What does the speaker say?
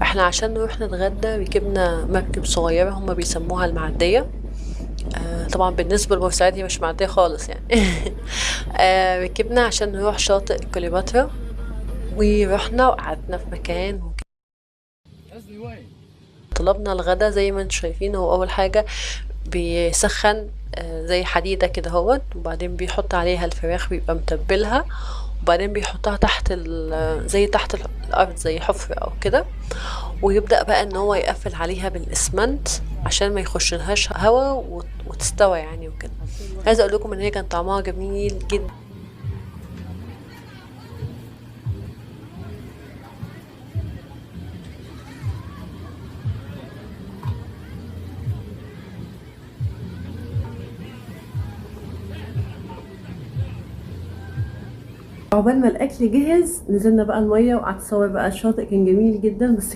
احنا عشان نروح نتغدى ركبنا مركب صغيرة هما بيسموها المعدية. طبعا بالنسبة لبورسعيد هي مش معدية خالص يعني. ركبنا عشان نروح شاطئ كليوباترا، ورحنا وقعدنا في مكان طلبنا الغدا. زي ما انتم شايفين هو اول حاجة بيسخن زي حديدة كده هوت، وبعدين بيحط عليها الفراخ بيبقى متبلها، وبعدين بيحطها تحت زي تحت الارض زي حفرة او كده، ويبدأ بقى ان هو يقفل عليها بالاسمنت عشان ما يخشلهاش هوا وتستوى يعني وكده. عايزه اقول لكم ان هي كان طعمها جميل جدا. عقبال ما الاكل جهز نزلنا بقى الميه وقعدت اصور بقى الشاطئ، كان جميل جدا بس